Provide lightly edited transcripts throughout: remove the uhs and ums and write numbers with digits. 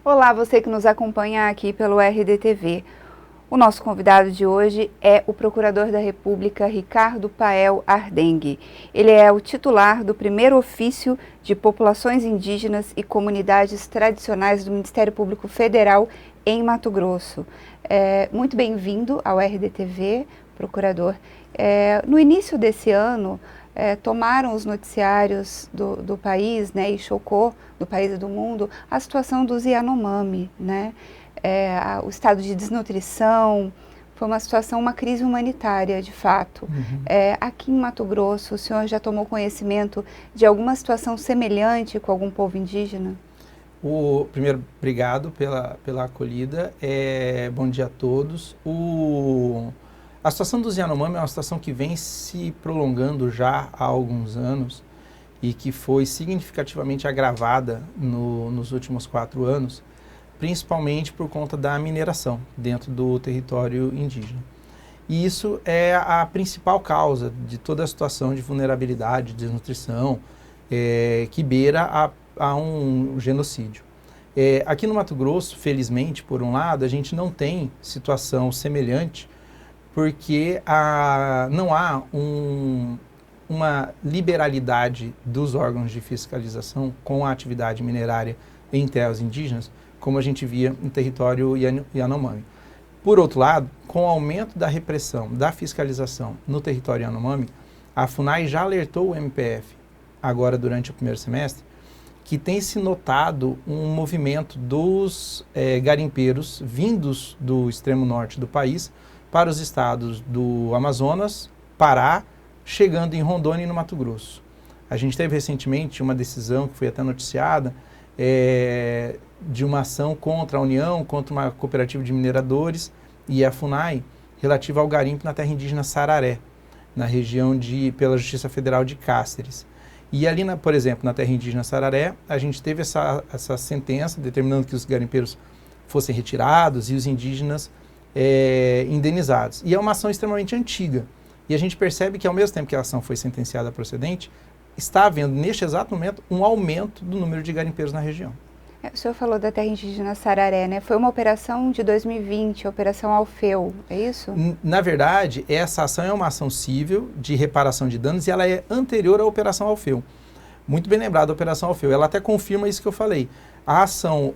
Olá, você que nos acompanha aqui pelo RDTV. O nosso convidado de hoje é o Procurador da República, Ricardo Pael Ardengue. Ele é o titular do primeiro ofício de populações indígenas e comunidades tradicionais do Ministério Público Federal em Mato Grosso. Muito bem-vindo ao RDTV, procurador. No início desse ano, tomaram os noticiários do país, né, e chocou do país e do mundo a situação dos Yanomami, né? O estado de desnutrição, foi uma situação, uma crise humanitária, de fato. Aqui em Mato Grosso, o senhor já tomou conhecimento de alguma situação semelhante com algum povo indígena? Primeiro, obrigado pela acolhida. Bom dia a todos. A situação dos Yanomami é uma situação que vem se prolongando já há alguns anos e que foi significativamente agravada nos últimos 4 anos, principalmente por conta da mineração dentro do território indígena. E isso é a principal causa de toda a situação de vulnerabilidade, de desnutrição, que beira a um genocídio. Aqui no Mato Grosso, felizmente, por um lado, a gente não tem situação semelhante, porque não há uma liberalidade dos órgãos de fiscalização com a atividade minerária em terras indígenas, como a gente via no território Yanomami. Por outro lado, com o aumento da repressão, da fiscalização no território Yanomami, a FUNAI já alertou o MPF, agora durante o primeiro semestre, que tem se notado um movimento dos garimpeiros vindos do extremo norte do país para os estados do Amazonas, Pará, chegando em Rondônia e no Mato Grosso. A gente teve recentemente uma decisão que foi até noticiada de uma ação contra a União, contra uma cooperativa de mineradores e a FUNAI, relativa ao garimpo na terra indígena Sararé, na região pela Justiça Federal de Cáceres. E ali, por exemplo, na terra indígena Sararé, a gente teve essa sentença determinando que os garimpeiros fossem retirados e os indígenas indenizados. E é uma ação extremamente antiga. E a gente percebe que, ao mesmo tempo que a ação foi sentenciada procedente, está havendo, neste exato momento, um aumento do número de garimpeiros na região. O senhor falou da terra indígena Sararé, né? Foi uma operação de 2020, a Operação Alfeu, é isso? Na verdade, essa ação é uma ação civil de reparação de danos e ela é anterior à Operação Alfeu. Muito bem lembrado a Operação Alfeu. Ela até confirma isso que eu falei. A ação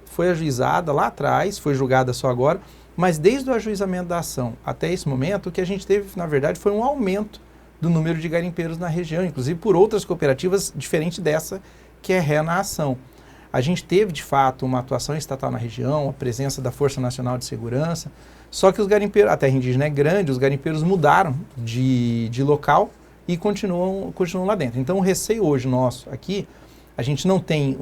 foi ajuizada lá atrás, foi julgada só agora, mas desde o ajuizamento da ação até esse momento, o que a gente teve, na verdade, foi um aumento do número de garimpeiros na região, inclusive por outras cooperativas diferente dessa que é ré na ação. A gente teve, de fato, uma atuação estatal na região, a presença da Força Nacional de Segurança, só que os garimpeiros, a terra indígena é grande, os garimpeiros mudaram de local e continuam lá dentro. Então, o receio hoje nosso aqui, a gente não tem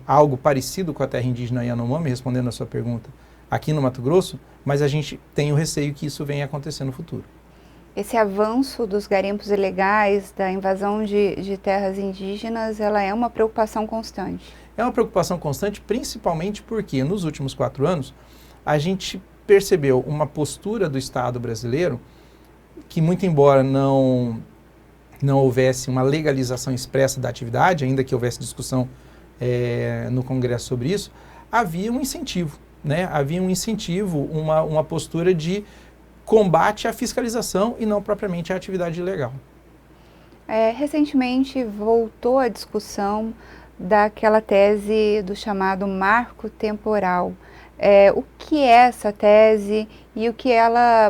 algo parecido com a terra indígena Yanomami, respondendo a sua pergunta, aqui no Mato Grosso, mas a gente tem o receio que isso venha acontecer no futuro. Esse avanço dos garimpos ilegais, da invasão de terras indígenas, ela é uma preocupação constante? É uma preocupação constante, principalmente porque nos últimos 4 anos a gente percebeu uma postura do Estado brasileiro que, muito embora não houvesse uma legalização expressa da atividade, ainda que houvesse discussão no Congresso sobre isso, havia um incentivo, né? Havia um incentivo, uma postura de combate à fiscalização e não propriamente à atividade ilegal. Recentemente voltou a discussão daquela tese do chamado marco temporal. O que é essa tese e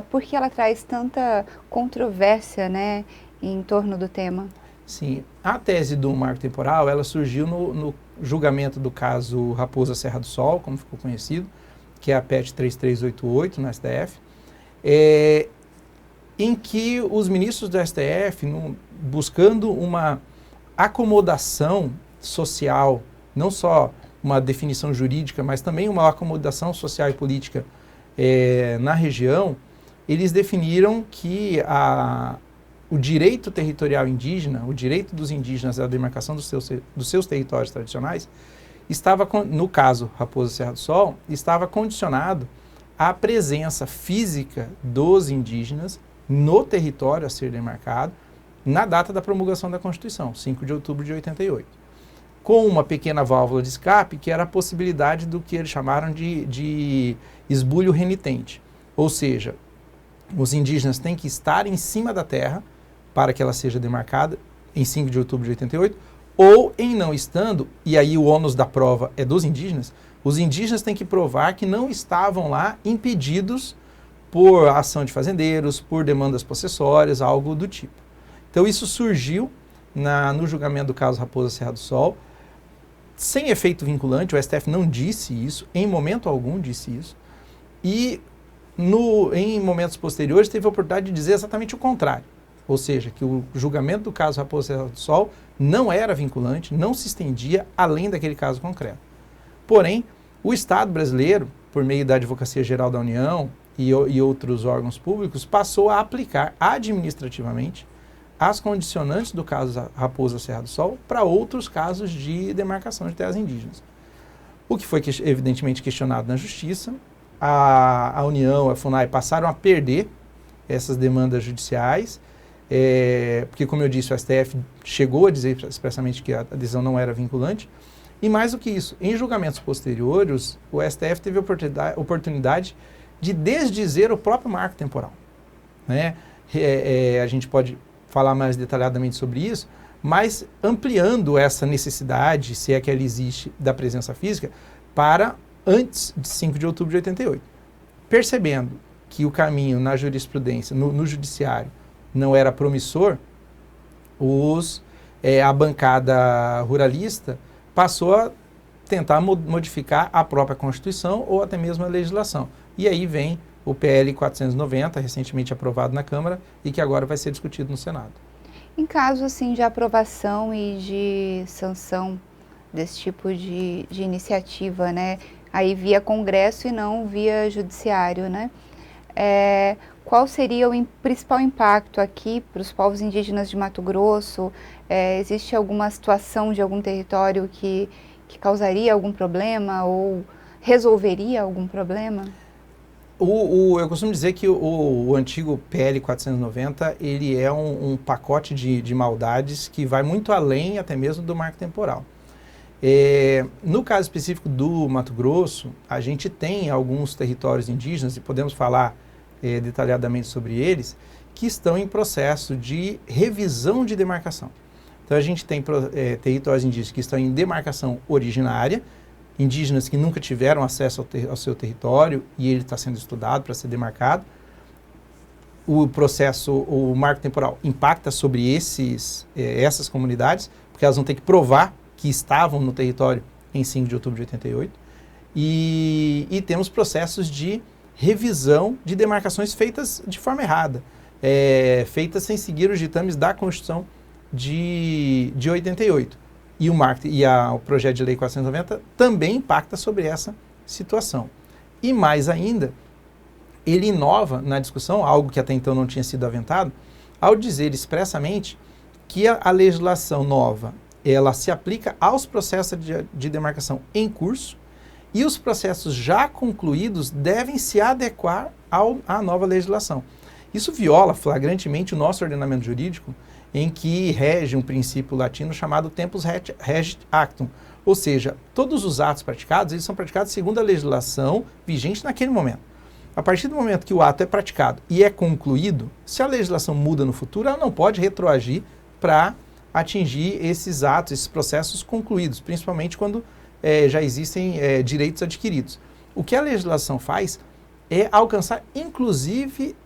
por que ela traz tanta controvérsia, né, em torno do tema? Sim, a tese do marco temporal, ela surgiu no julgamento do caso Raposa Serra do Sol, como ficou conhecido, que é a PET 3388 no STF, em que os ministros do STF, buscando uma acomodação social, não só uma definição jurídica, mas também uma acomodação social e política na região, eles definiram que o direito territorial indígena, o direito dos indígenas à demarcação dos seus territórios tradicionais, estava, no caso Raposa Serra do Sol, estava condicionado à presença física dos indígenas no território a ser demarcado na data da promulgação da Constituição, 5 de outubro de 88. com uma pequena válvula de escape, que era a possibilidade do que eles chamaram de esbulho renitente. Ou seja, os indígenas têm que estar em cima da terra para que ela seja demarcada em 5 de outubro de 88, ou em não estando, e aí o ônus da prova é dos indígenas, os indígenas têm que provar que não estavam lá impedidos por ação de fazendeiros, por demandas possessórias, algo do tipo. Então isso surgiu no julgamento do caso Raposa Serra do Sol, sem efeito vinculante, o STF não disse isso, em momento algum disse isso, e em momentos posteriores teve a oportunidade de dizer exatamente o contrário, ou seja, que o julgamento do caso Raposa Serra do Sol não era vinculante, não se estendia além daquele caso concreto. Porém, o Estado brasileiro, por meio da Advocacia Geral da União e outros órgãos públicos, passou a aplicar administrativamente as condicionantes do caso Raposa Serra do Sol para outros casos de demarcação de terras indígenas. O que foi evidentemente questionado na Justiça, a União, a FUNAI passaram a perder essas demandas judiciais, porque, como eu disse, o STF chegou a dizer expressamente que a decisão não era vinculante, e mais do que isso, em julgamentos posteriores, o STF teve a oportunidade de desdizer o próprio marco temporal, né? A gente pode falar mais detalhadamente sobre isso, mas ampliando essa necessidade, se é que ela existe, da presença física, para antes de 5 de outubro de 88. Percebendo que o caminho na jurisprudência, no judiciário, não era promissor, a bancada ruralista passou a tentar modificar a própria Constituição ou até mesmo a legislação. E aí vem o PL 490, recentemente aprovado na Câmara e que agora vai ser discutido no Senado. Em caso assim de aprovação e de sanção desse tipo de iniciativa, né, aí via Congresso e não via Judiciário, né, qual seria o principal impacto aqui para os povos indígenas de Mato Grosso? Existe alguma situação de algum território que causaria algum problema ou resolveria algum problema? Eu costumo dizer que o antigo PL 490, ele é um pacote de maldades que vai muito além até mesmo do marco temporal. No caso específico do Mato Grosso, a gente tem alguns territórios indígenas, e podemos falar detalhadamente sobre eles, que estão em processo de revisão de demarcação. Então a gente tem territórios indígenas que estão em demarcação originária, indígenas que nunca tiveram acesso ao seu território e ele está sendo estudado para ser demarcado. O marco temporal impacta sobre essas comunidades, porque elas vão ter que provar que estavam no território em 5 de outubro de 88. E temos processos de revisão de demarcações feitas de forma errada, feitas sem seguir os ditames da Constituição de 88. E o projeto de lei 490 também impacta sobre essa situação. E mais ainda, ele inova na discussão, algo que até então não tinha sido aventado, ao dizer expressamente que a legislação nova, ela se aplica aos processos de demarcação em curso e os processos já concluídos devem se adequar à nova legislação. Isso viola flagrantemente o nosso ordenamento jurídico, em que rege um princípio latino chamado tempus regit actum, ou seja, todos os atos praticados, eles são praticados segundo a legislação vigente naquele momento. A partir do momento que o ato é praticado e é concluído, se a legislação muda no futuro, ela não pode retroagir para atingir esses atos, esses processos concluídos, principalmente quando já existem direitos adquiridos. O que a legislação faz é alcançar, inclusive,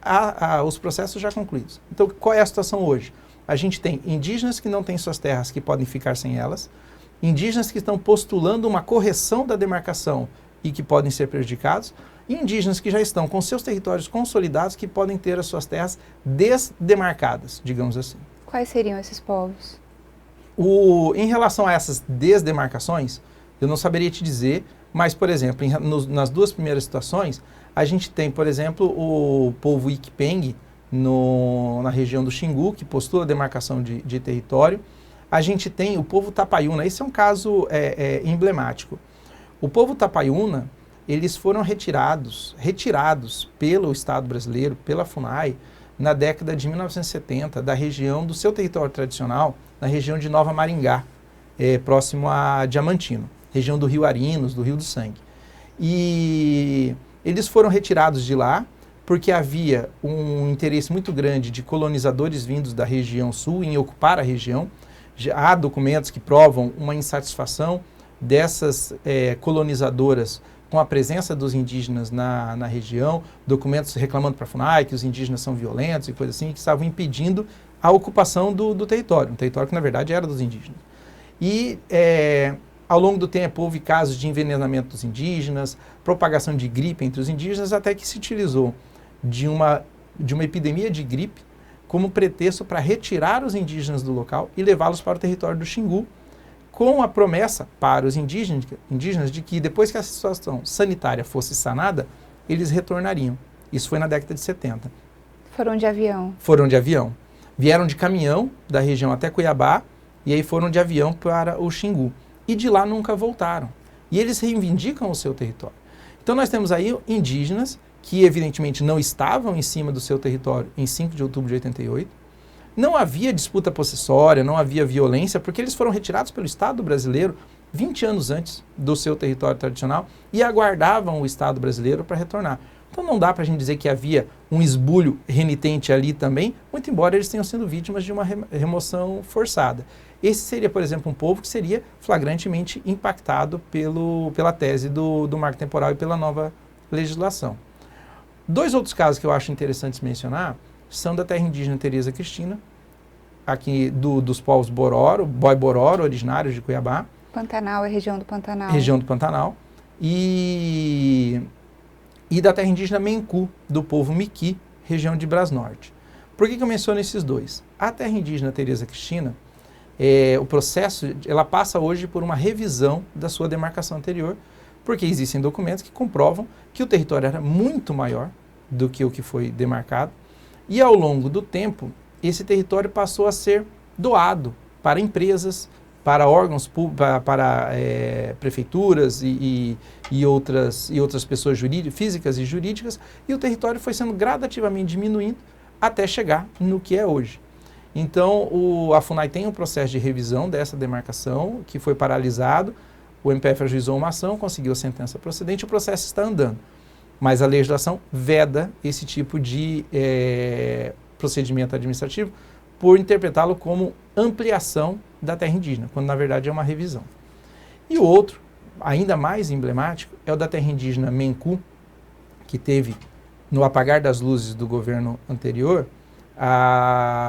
os processos já concluídos. Então, qual é a situação hoje? A gente tem indígenas que não têm suas terras, que podem ficar sem elas, indígenas que estão postulando uma correção da demarcação e que podem ser prejudicados, e indígenas que já estão com seus territórios consolidados, que podem ter as suas terras desdemarcadas, digamos assim. Quais seriam esses povos? Em relação a essas desdemarcações, eu não saberia te dizer, mas, por exemplo, nas duas primeiras situações, a gente tem, por exemplo, o povo Iquipeng, na região do Xingu, que postula a demarcação de território. A gente tem o povo Tapaiuna, esse é um caso emblemático. O povo Tapaiuna, eles foram retirados pelo Estado brasileiro, pela FUNAI, na década de 1970, da região do seu território tradicional, na região de Nova Maringá. próximo a Diamantino, região do Rio Arinos, do Rio do Sangue. E eles foram retirados de lá porque havia um interesse muito grande de colonizadores vindos da região sul em ocupar a região. Já há documentos que provam uma insatisfação dessas colonizadoras com a presença dos indígenas na região, documentos reclamando para a FUNAI que os indígenas são violentos e coisas assim, que estavam impedindo a ocupação do território, um território que na verdade era dos indígenas. E ao longo do tempo houve casos de envenenamento dos indígenas, propagação de gripe entre os indígenas, até que se utilizou de uma epidemia de gripe como pretexto para retirar os indígenas do local e levá-los para o território do Xingu, com a promessa para os indígenas de que depois que a situação sanitária fosse sanada, eles retornariam. Isso foi na década de 70. Foram de avião? Foram de avião. Vieram de caminhão da região até Cuiabá e aí foram de avião para o Xingu. E de lá nunca voltaram. E eles reivindicam o seu território. Então nós temos aí indígenas que evidentemente não estavam em cima do seu território em 5 de outubro de 88. Não havia disputa possessória, não havia violência, porque eles foram retirados pelo Estado brasileiro 20 anos antes do seu território tradicional e aguardavam o Estado brasileiro para retornar. Então não dá para a gente dizer que havia um esbulho renitente ali também, muito embora eles tenham sido vítimas de uma remoção forçada. Esse seria, por exemplo, um povo que seria flagrantemente impactado pela tese do marco temporal e pela nova legislação. 2 outros casos que eu acho interessantes mencionar são da terra indígena Tereza Cristina, aqui dos povos Bororo, Boi-Bororo, originários de Cuiabá. Pantanal, é região do Pantanal. Região do Pantanal. E da terra indígena Menku, do povo Miqui, região de Brasnorte. Por que eu menciono esses 2? A terra indígena Tereza Cristina, o processo, ela passa hoje por uma revisão da sua demarcação anterior, porque existem documentos que comprovam que o território era muito maior do que o que foi demarcado, e ao longo do tempo, esse território passou a ser doado para empresas, para órgãos públicos, para prefeituras e outras pessoas físicas e jurídicas, e o território foi sendo gradativamente diminuindo até chegar no que é hoje. Então, a FUNAI tem um processo de revisão dessa demarcação, que foi paralisado, o MPF ajuizou uma ação, conseguiu a sentença procedente, o processo está andando. Mas a legislação veda esse tipo de procedimento administrativo por interpretá-lo como ampliação da terra indígena, quando na verdade é uma revisão. E o outro, ainda mais emblemático, é o da terra indígena Menku, que teve, no apagar das luzes do governo anterior,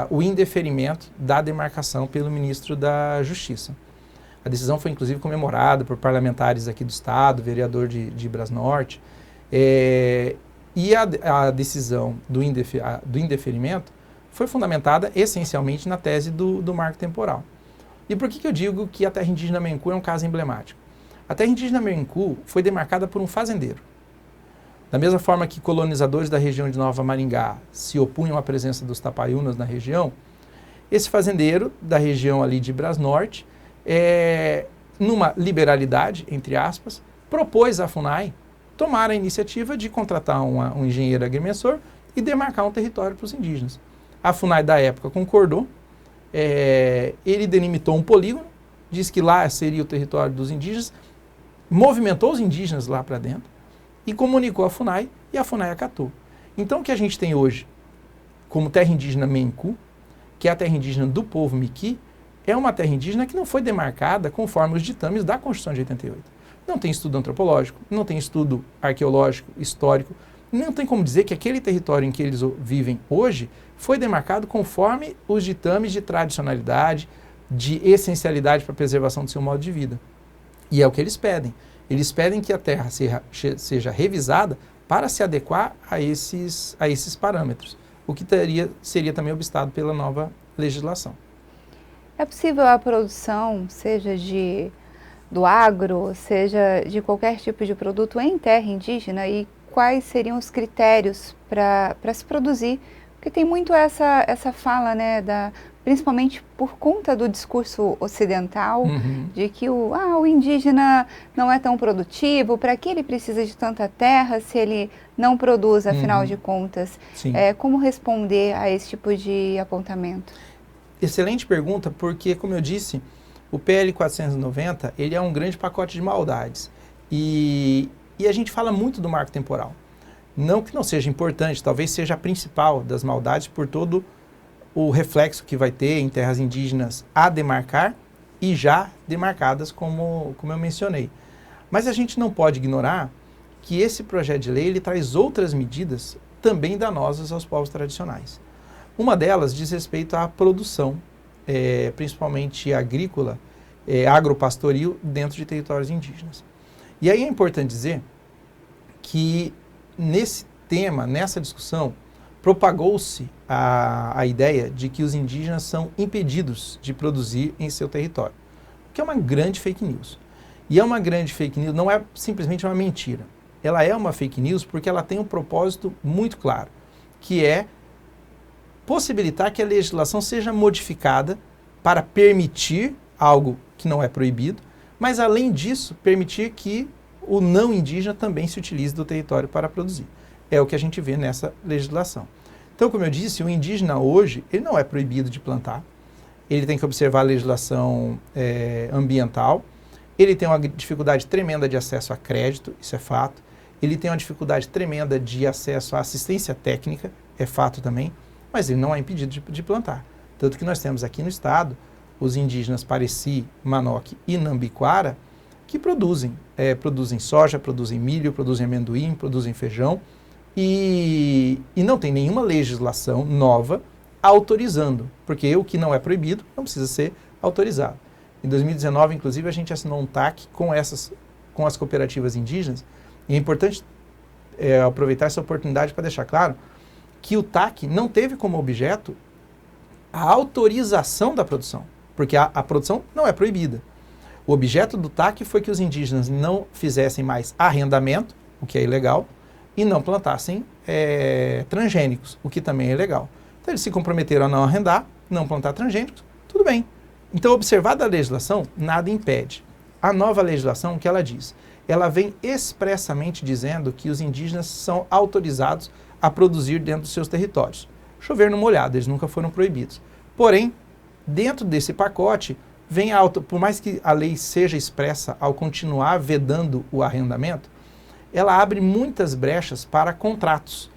o indeferimento da demarcação pelo ministro da Justiça. A decisão foi inclusive comemorada por parlamentares aqui do estado, vereador de Brasnorte, e a decisão do indeferimento foi fundamentada essencialmente na tese do marco temporal. E por que eu digo que a terra indígena Menku é um caso emblemático? A terra indígena Menku foi demarcada por um fazendeiro. Da mesma forma que colonizadores da região de Nova Maringá se opunham à presença dos Tapaiunas na região, esse fazendeiro da região ali de Brasnorte, numa liberalidade, entre aspas, propôs à FUNAI tomar a iniciativa de contratar um engenheiro agrimensor e demarcar um território para os indígenas. A FUNAI da época concordou, ele delimitou um polígono, disse que lá seria o território dos indígenas, movimentou os indígenas lá para dentro e comunicou à FUNAI e a FUNAI acatou. Então o que a gente tem hoje como terra indígena Menku, que é a terra indígena do povo Miqui, é uma terra indígena que não foi demarcada conforme os ditames da Constituição de 88. Não tem estudo antropológico, não tem estudo arqueológico, histórico, não tem como dizer que aquele território em que eles vivem hoje foi demarcado conforme os ditames de tradicionalidade, de essencialidade para a preservação do seu modo de vida. E é o que eles pedem. Eles pedem que a terra seja revisada para se adequar a esses parâmetros, o que seria também obstado pela nova legislação. É possível a produção, seja do agro, seja de qualquer tipo de produto em terra indígena, e quais seriam os critérios para se produzir? Porque tem muito essa fala, né, principalmente por conta do discurso ocidental, de que o indígena não é tão produtivo, para que ele precisa de tanta terra se ele não produz, afinal de contas? Como responder a esse tipo de apontamento? Excelente pergunta, porque, como eu disse, O PL 490, ele é um grande pacote de maldades. E a gente fala muito do marco temporal. Não que não seja importante, talvez seja a principal das maldades por todo o reflexo que vai ter em terras indígenas a demarcar e já demarcadas, como eu mencionei. Mas a gente não pode ignorar que esse projeto de lei ele traz outras medidas também danosas aos povos tradicionais. Uma delas diz respeito à produção, principalmente agrícola, agropastoril, dentro de territórios indígenas. E aí é importante dizer que nesse tema, nessa discussão, propagou-se a ideia de que os indígenas são impedidos de produzir em seu território, que é uma grande fake news. E é uma grande fake news, não é simplesmente uma mentira. Ela é uma fake news porque ela tem um propósito muito claro, que é possibilitar que a legislação seja modificada para permitir algo que não é proibido, mas além disso, permitir que o não indígena também se utilize do território para produzir. É o que a gente vê nessa legislação. Então, como eu disse, o indígena hoje, ele não é proibido de plantar, ele tem que observar a legislação ambiental, ele tem uma dificuldade tremenda de acesso a crédito, isso é fato, ele tem uma dificuldade tremenda de acesso à assistência técnica, é fato também, mas ele não é impedido de plantar. Tanto que nós temos aqui no estado os indígenas Pareci, Manoque e Nambiquara, que produzem soja, produzem milho, produzem amendoim, produzem feijão, e não tem nenhuma legislação nova autorizando, porque o que não é proibido não precisa ser autorizado. Em 2019, inclusive, a gente assinou um TAC com as cooperativas indígenas, e é importante aproveitar essa oportunidade para deixar claro que o TAC não teve como objeto a autorização da produção, porque a produção não é proibida. O objeto do TAC foi que os indígenas não fizessem mais arrendamento, o que é ilegal, e não plantassem transgênicos, o que também é ilegal. Então eles se comprometeram a não arrendar, não plantar transgênicos, tudo bem. Então, observada a legislação, nada impede. A nova legislação, o que ela diz? Ela vem expressamente dizendo que os indígenas são autorizados a produzir dentro dos seus territórios. Chover no molhado, eles nunca foram proibidos. Porém, dentro desse pacote, por mais que a lei seja expressa ao continuar vedando o arrendamento, ela abre muitas brechas para contratos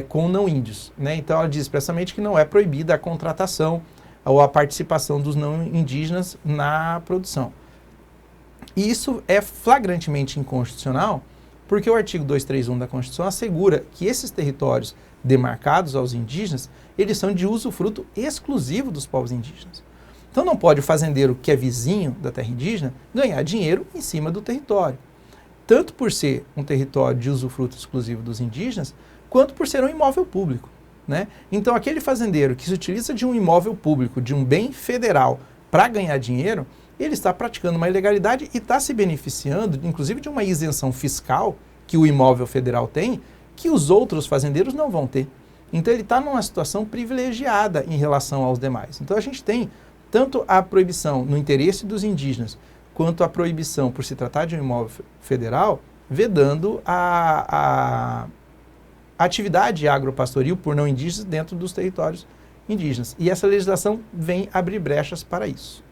com não índios, né? Então, ela diz expressamente que não é proibida a contratação ou a participação dos não indígenas na produção. E isso é flagrantemente inconstitucional, porque o artigo 231 da Constituição assegura que esses territórios demarcados aos indígenas, eles são de usufruto exclusivo dos povos indígenas. Então não pode o fazendeiro que é vizinho da terra indígena ganhar dinheiro em cima do território. Tanto por ser um território de usufruto exclusivo dos indígenas, quanto por ser um imóvel público, né? Então aquele fazendeiro que se utiliza de um imóvel público, de um bem federal, para ganhar dinheiro, ele está praticando uma ilegalidade e está se beneficiando, inclusive, de uma isenção fiscal que o imóvel federal tem, que os outros fazendeiros não vão ter. Então ele está numa situação privilegiada em relação aos demais. Então a gente tem tanto a proibição no interesse dos indígenas, quanto a proibição por se tratar de um imóvel federal, vedando a atividade agropastoril por não indígenas dentro dos territórios indígenas. E essa legislação vem abrir brechas para isso.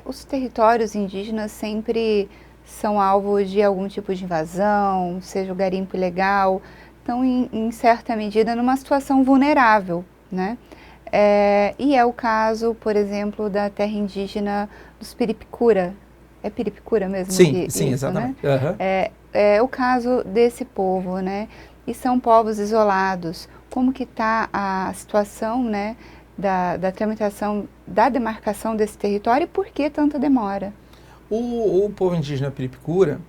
Os territórios indígenas sempre são alvo de algum tipo de invasão, seja o garimpo ilegal, estão em certa medida numa situação vulnerável, né? E é o caso, por exemplo, da terra indígena dos Piripicura. É Piripicura mesmo? Sim, isso, exatamente. Né? Uhum. É o caso desse povo, né? E são povos isolados. Como que está a situação, né, da tramitação, da demarcação desse território e por que tanta demora? O povo indígena Piripicura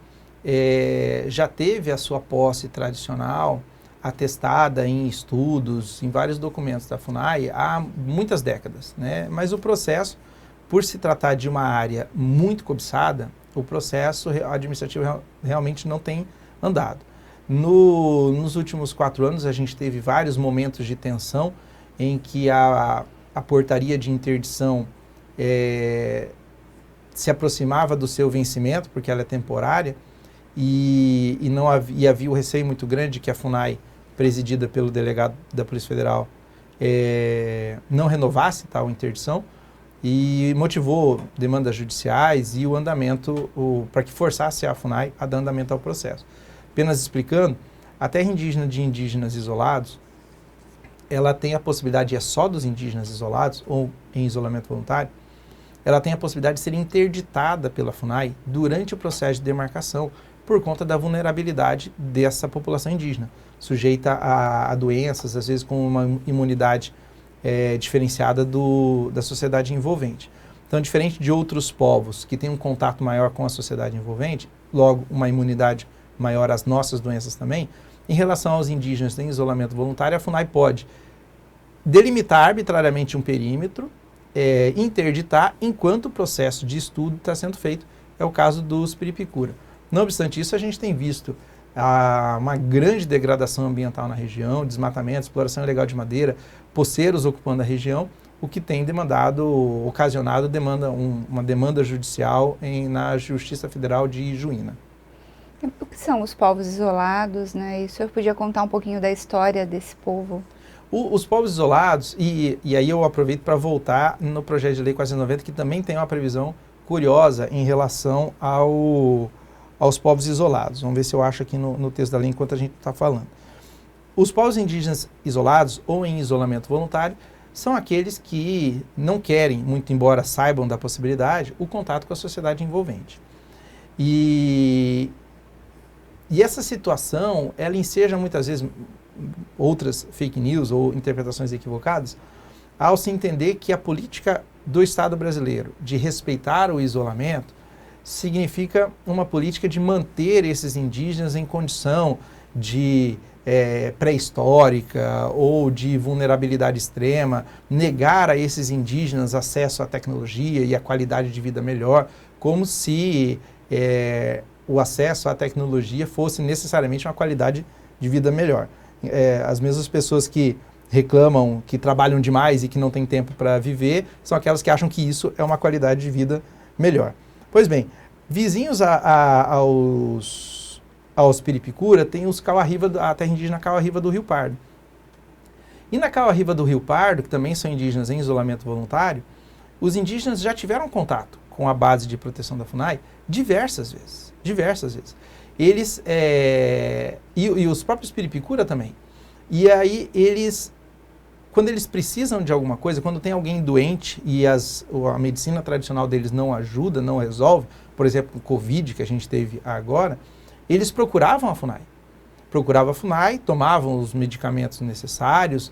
já teve a sua posse tradicional atestada em estudos, em vários documentos da FUNAI há muitas décadas, né? Mas o processo, por se tratar de uma área muito cobiçada, o processo administrativo realmente não tem andado. Nos últimos 4 anos, a gente teve vários momentos de tensão em que a portaria de interdição se aproximava do seu vencimento, porque ela é temporária, e havia o receio muito grande que a FUNAI, presidida pelo delegado da Polícia Federal, não renovasse tal interdição, e motivou demandas judiciais e o andamento, para que forçasse a FUNAI a dar andamento ao processo. Apenas explicando, a terra indígena de indígenas isolados, ela tem a possibilidade, é só dos indígenas isolados ou em isolamento voluntário, ela tem a possibilidade de ser interditada pela FUNAI durante o processo de demarcação por conta da vulnerabilidade dessa população indígena, sujeita a doenças, às vezes com uma imunidade diferenciada da sociedade envolvente. Então, diferente de outros povos que têm um contato maior com a sociedade envolvente, logo uma imunidade maior às nossas doenças também, em relação aos indígenas em isolamento voluntário, a FUNAI pode delimitar arbitrariamente um perímetro, interditar, enquanto o processo de estudo está sendo feito. É o caso dos piripicura. Não obstante isso, a gente tem visto uma grande degradação ambiental na região, desmatamento, exploração ilegal de madeira, poceiros ocupando a região, o que tem ocasionado uma demanda judicial na Justiça Federal de Juína. O que são os povos isolados, né? E o senhor podia contar um pouquinho da história desse povo? Os povos isolados, e aí eu aproveito para voltar no projeto de lei 490, que também tem uma previsão curiosa em relação aos povos isolados. Vamos ver se eu acho aqui no texto da lei enquanto a gente está falando. Os povos indígenas isolados ou em isolamento voluntário são aqueles que não querem, muito embora saibam da possibilidade, o contato com a sociedade envolvente. E essa situação, ela enseja muitas vezes outras fake news ou interpretações equivocadas, ao se entender que a política do Estado brasileiro de respeitar o isolamento significa uma política de manter esses indígenas em condição de pré-histórica ou de vulnerabilidade extrema, negar a esses indígenas acesso à tecnologia e a qualidade de vida melhor, como se o acesso à tecnologia fosse necessariamente uma qualidade de vida melhor. As mesmas pessoas que reclamam que trabalham demais e que não têm tempo para viver, são aquelas que acham que isso é uma qualidade de vida melhor. Pois bem, vizinhos aos piripicura tem a terra indígena Cauá-Riva do Rio Pardo. E na Cauá-Riva do Rio Pardo, que também são indígenas em isolamento voluntário, os indígenas já tiveram contato com a base de proteção da FUNAI diversas vezes. Eles, e os próprios piripicura também. E aí quando eles precisam de alguma coisa, quando tem alguém doente e a medicina tradicional deles não ajuda, não resolve, por exemplo, o Covid que a gente teve agora, eles procuravam a FUNAI. Tomavam os medicamentos necessários,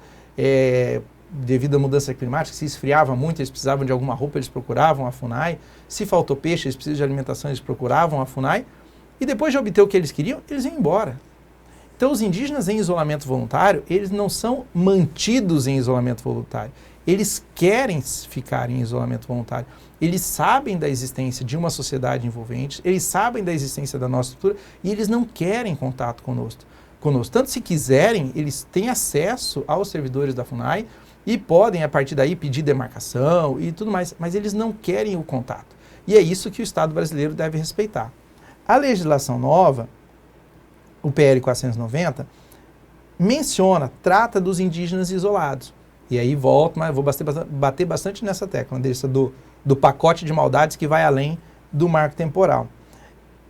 devido à mudança climática, se esfriava muito, eles precisavam de alguma roupa, eles procuravam a FUNAI. Se faltou peixe, eles precisam de alimentação, eles procuravam a FUNAI. E depois de obter o que eles queriam, eles iam embora. Então, os indígenas em isolamento voluntário, eles não são mantidos em isolamento voluntário. Eles querem ficar em isolamento voluntário. Eles sabem da existência de uma sociedade envolvente, eles sabem da existência da nossa estrutura e eles não querem contato conosco. Tanto se quiserem, eles têm acesso aos servidores da FUNAI e podem, a partir daí, pedir demarcação e tudo mais, mas eles não querem o contato. E é isso que o Estado brasileiro deve respeitar. A legislação nova, o PL 490, trata dos indígenas isolados. E aí volto, mas vou bater bastante nessa tecla, do pacote de maldades que vai além do marco temporal.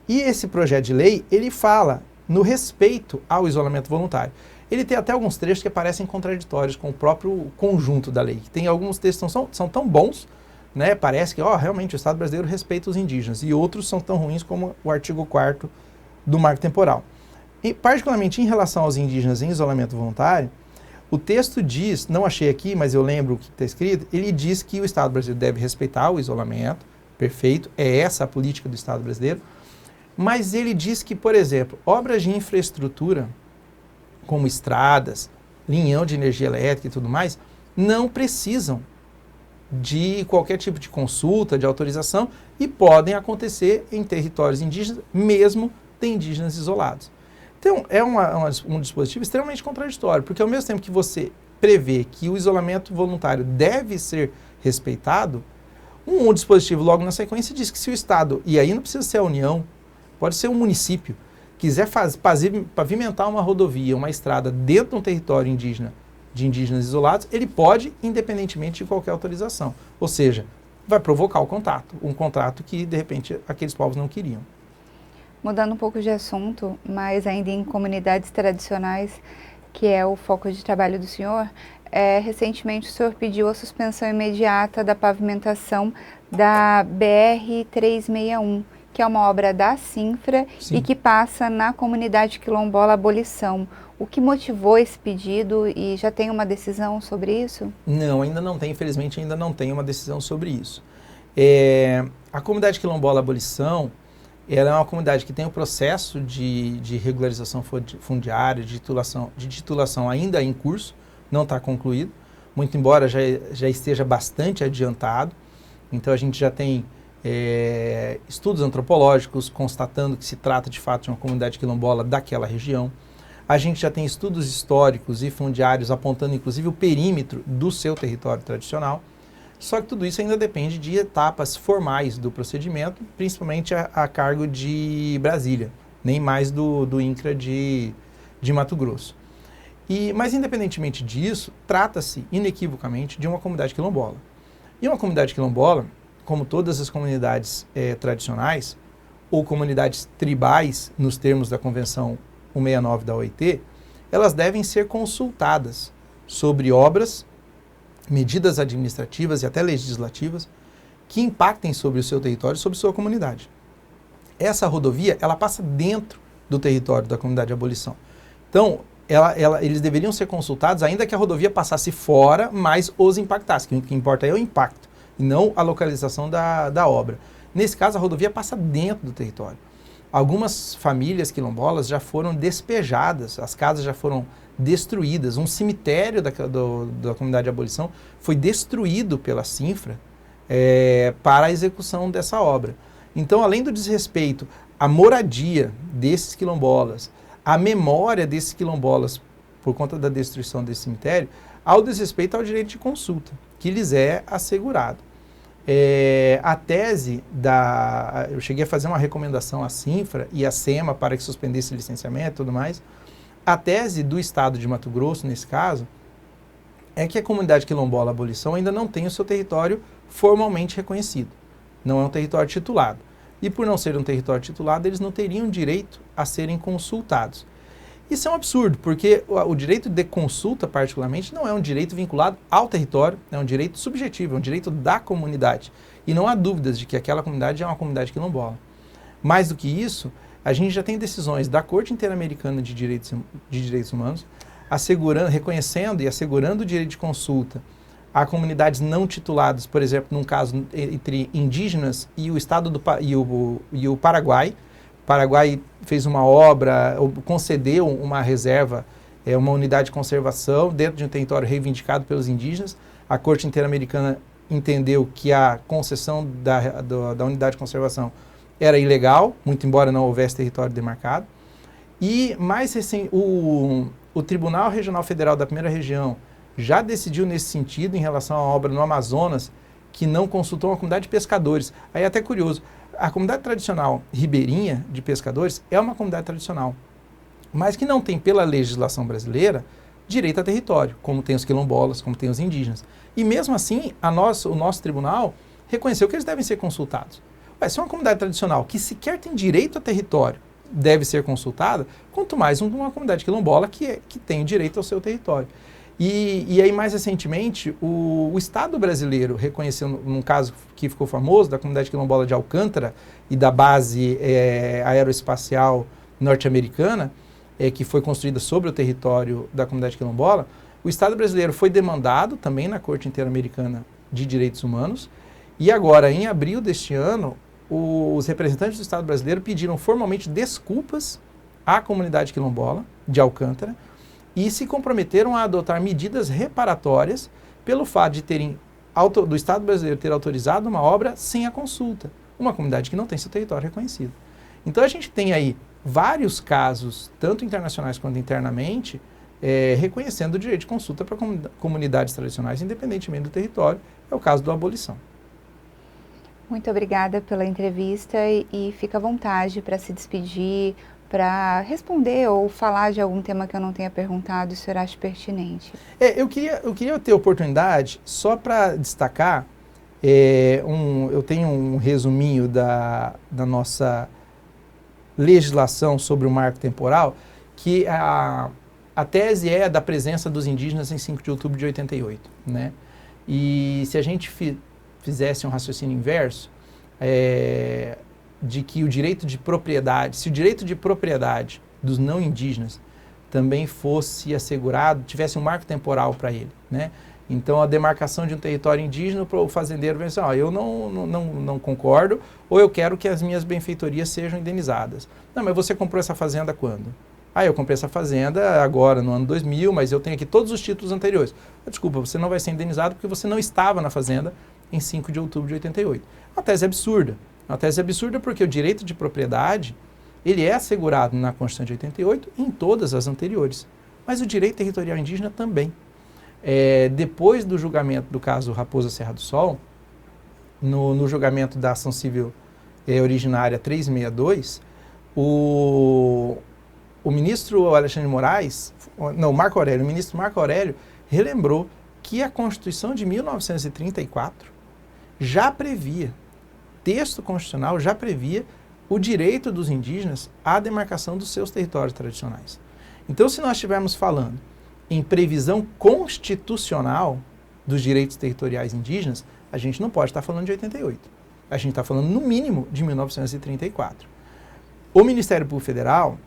E esse projeto de lei, ele fala no respeito ao isolamento voluntário. Ele tem até alguns trechos que parecem contraditórios com o próprio conjunto da lei. Tem alguns textos que são tão bons, né? Parece que realmente o Estado brasileiro respeita os indígenas, e outros são tão ruins como o artigo 4º do marco temporal. E particularmente em relação aos indígenas em isolamento voluntário, o texto diz, não achei aqui, mas eu lembro o que está escrito, ele diz que o Estado brasileiro deve respeitar o isolamento, perfeito, é essa a política do Estado brasileiro, mas ele diz que, por exemplo, obras de infraestrutura, como estradas, linhão de energia elétrica e tudo mais, não precisam de qualquer tipo de consulta, de autorização, e podem acontecer em territórios indígenas, mesmo de indígenas isolados. Então, é um dispositivo extremamente contraditório, porque ao mesmo tempo que você prevê que o isolamento voluntário deve ser respeitado, um dispositivo logo na sequência diz que se o Estado, e aí não precisa ser a União, pode ser um município, quiser pavimentar uma rodovia, uma estrada dentro de um território indígena, de indígenas isolados, ele pode, independentemente de qualquer autorização. Ou seja, vai provocar o contato, um contato que, de repente, aqueles povos não queriam. Mudando um pouco de assunto, mas ainda em comunidades tradicionais, que é o foco de trabalho do senhor, recentemente o senhor pediu a suspensão imediata da pavimentação da BR-361, que é uma obra da Cinfra. Sim. E que passa na comunidade quilombola Abolição. O que motivou esse pedido e já tem uma decisão sobre isso? Não, ainda não tem, infelizmente ainda não tem uma decisão sobre isso. A comunidade quilombola Abolição, ela é uma comunidade que tem um processo de regularização fundiária, de titulação ainda em curso, não está concluído, muito embora já esteja bastante adiantado. Então a gente já tem estudos antropológicos constatando que se trata de fato de uma comunidade quilombola daquela região. A gente já tem estudos históricos e fundiários apontando inclusive o perímetro do seu território tradicional. Só que tudo isso ainda depende de etapas formais do procedimento, principalmente a cargo de Brasília, nem mais do INCRA de Mato Grosso. Mas independentemente disso, trata-se inequivocamente de uma comunidade quilombola. E uma comunidade quilombola, como todas as comunidades tradicionais, ou comunidades tribais, nos termos da Convenção 169 da OIT, elas devem ser consultadas sobre obras, medidas administrativas e até legislativas que impactem sobre o seu território e sobre sua comunidade. Essa rodovia, ela passa dentro do território da comunidade de Abolição. Então, eles deveriam ser consultados, ainda que a rodovia passasse fora, mas os impactasse. O que importa é o impacto, e não a localização da obra. Nesse caso, a rodovia passa dentro do território. Algumas famílias quilombolas já foram despejadas, as casas já foram destruídas. Um cemitério da comunidade de Abolição foi destruído pela Cinfra para a execução dessa obra. Então, além do desrespeito à moradia desses quilombolas, à memória desses quilombolas por conta da destruição desse cemitério, há o desrespeito ao direito de consulta, que lhes é assegurado. A tese eu cheguei a fazer uma recomendação à Cinfra e à SEMA para que suspendesse o licenciamento e tudo mais. A tese do Estado de Mato Grosso, nesse caso, é que a comunidade quilombola Abolição ainda não tem o seu território formalmente reconhecido. Não é um território titulado. E por não ser um território titulado, eles não teriam direito a serem consultados. Isso é um absurdo, porque o direito de consulta, particularmente, não é um direito vinculado ao território, é um direito subjetivo, é um direito da comunidade. E não há dúvidas de que aquela comunidade é uma comunidade quilombola. Mais do que isso, a gente já tem decisões da Corte Interamericana de Direitos Humanos reconhecendo e assegurando o direito de consulta a comunidades não tituladas, por exemplo, num caso entre indígenas e o Estado e o Paraguai. O Paraguai fez uma obra, concedeu uma reserva, uma unidade de conservação dentro de um território reivindicado pelos indígenas. A Corte Interamericana entendeu que a concessão da unidade de conservação era ilegal, muito embora não houvesse território demarcado. E mais recém, o Tribunal Regional Federal da Primeira Região já decidiu nesse sentido em relação à obra no Amazonas, que não consultou uma comunidade de pescadores. Aí é até curioso, a comunidade tradicional ribeirinha de pescadores é uma comunidade tradicional, mas que não tem, pela legislação brasileira, direito a território, como tem os quilombolas, como tem os indígenas. E mesmo assim, o nosso tribunal reconheceu que eles devem ser consultados. Se é uma comunidade tradicional que sequer tem direito a território, deve ser consultada, quanto mais uma comunidade quilombola que tem direito ao seu território. E aí, mais recentemente, o Estado brasileiro reconheceu, num caso que ficou famoso, da comunidade quilombola de Alcântara e da base aeroespacial norte-americana, que foi construída sobre o território da comunidade quilombola, o Estado brasileiro foi demandado também na Corte Interamericana de Direitos Humanos, e agora, em abril deste ano, os representantes do Estado brasileiro pediram formalmente desculpas à comunidade quilombola de Alcântara, e se comprometeram a adotar medidas reparatórias pelo fato do Estado brasileiro ter autorizado uma obra sem a consulta, uma comunidade que não tem seu território reconhecido. Então a gente tem aí vários casos, tanto internacionais quanto internamente, reconhecendo o direito de consulta para comunidades tradicionais, independentemente do território. É o caso da Abolição. Muito obrigada pela entrevista e fica à vontade para se despedir, para responder ou falar de algum tema que eu não tenha perguntado, se eu acho pertinente. Eu queria ter oportunidade, só para destacar, Eu tenho um resuminho da nossa legislação sobre o marco temporal, que a tese é da presença dos indígenas em 5 de outubro de 88, né? E se a gente fizesse um raciocínio inverso, de que o direito de propriedade, se o direito de propriedade dos não indígenas também fosse assegurado, tivesse um marco temporal para ele, né? Então, a demarcação de um território indígena, o fazendeiro vai dizer, eu não concordo, ou eu quero que as minhas benfeitorias sejam indenizadas. Não, mas você comprou essa fazenda quando? Eu comprei essa fazenda agora, no ano 2000, mas eu tenho aqui todos os títulos anteriores. Desculpa, você não vai ser indenizado porque você não estava na fazenda em 5 de outubro de 88. Uma tese absurda. Uma tese absurda porque o direito de propriedade, ele é assegurado na Constituição de 88 e em todas as anteriores. Mas o direito territorial indígena também. Depois do julgamento do caso Raposa Serra do Sol, no julgamento da ação civil originária 362, o ministro Alexandre de Moraes, o ministro Marco Aurélio relembrou que a Constituição de 1934 já previa, texto constitucional já previa o direito dos indígenas à demarcação dos seus territórios tradicionais. Então, se nós estivermos falando em previsão constitucional dos direitos territoriais indígenas, a gente não pode estar falando de 88. A gente está falando, no mínimo, de 1934. O Ministério Público Federal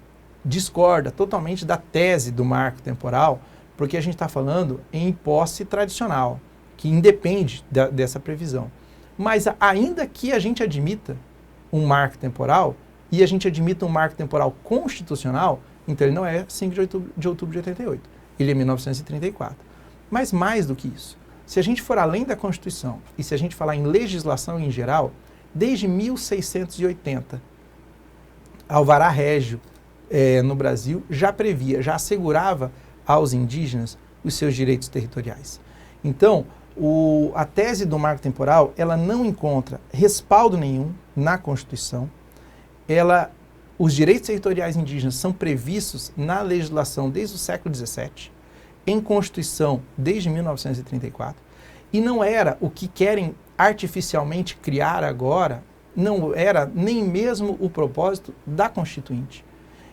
discorda totalmente da tese do marco temporal, porque a gente está falando em posse tradicional, que independe dessa previsão. Mas ainda que a gente admita um marco temporal, e a gente admita um marco temporal constitucional, então ele não é 5 de outubro de 88. Ele é 1934. Mas mais do que isso, se a gente for além da Constituição, e se a gente falar em legislação em geral, desde 1680, Alvará Régio no Brasil já previa, já assegurava aos indígenas os seus direitos territoriais. Então, a tese do marco temporal, ela não encontra respaldo nenhum na Constituição. Os direitos territoriais indígenas são previstos na legislação desde o século XVII, em Constituição desde 1934, e não era o que querem artificialmente criar agora, não era nem mesmo o propósito da Constituinte.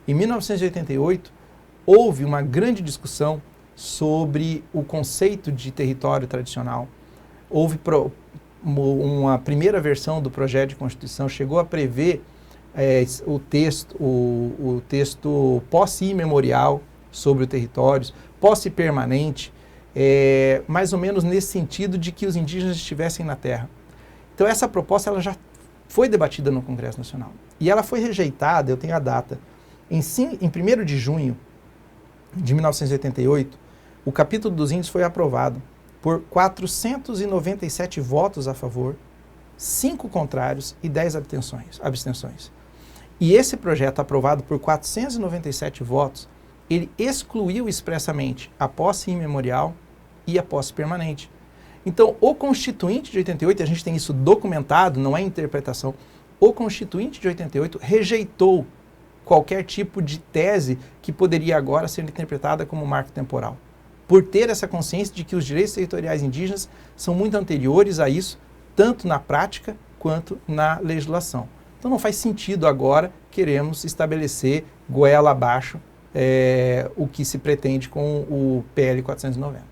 Em 1988, houve uma grande discussão sobre o conceito de território tradicional. Houve uma primeira versão do projeto de Constituição, chegou a prever o texto posse imemorial sobre o território, posse permanente, mais ou menos nesse sentido de que os indígenas estivessem na terra. Então essa proposta ela já foi debatida no Congresso Nacional e ela foi rejeitada, eu tenho a data, em 1º de junho de 1988, o capítulo dos índios foi aprovado por 497 votos a favor, 5 contrários e 10 abstenções. E esse projeto, aprovado por 497 votos, ele excluiu expressamente a posse imemorial e a posse permanente. Então, o Constituinte de 88, a gente tem isso documentado, não é interpretação, o Constituinte de 88 rejeitou qualquer tipo de tese que poderia agora ser interpretada como marco temporal, por ter essa consciência de que os direitos territoriais indígenas são muito anteriores a isso, tanto na prática quanto na legislação. Então não faz sentido agora queremos estabelecer goela abaixo o que se pretende com o PL 490.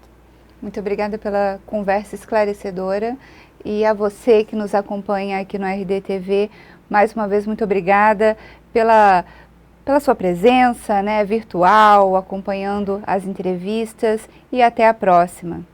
Muito obrigada pela conversa esclarecedora e a você que nos acompanha aqui no RDTV, mais uma vez muito obrigada pela sua presença, virtual, acompanhando as entrevistas e até a próxima.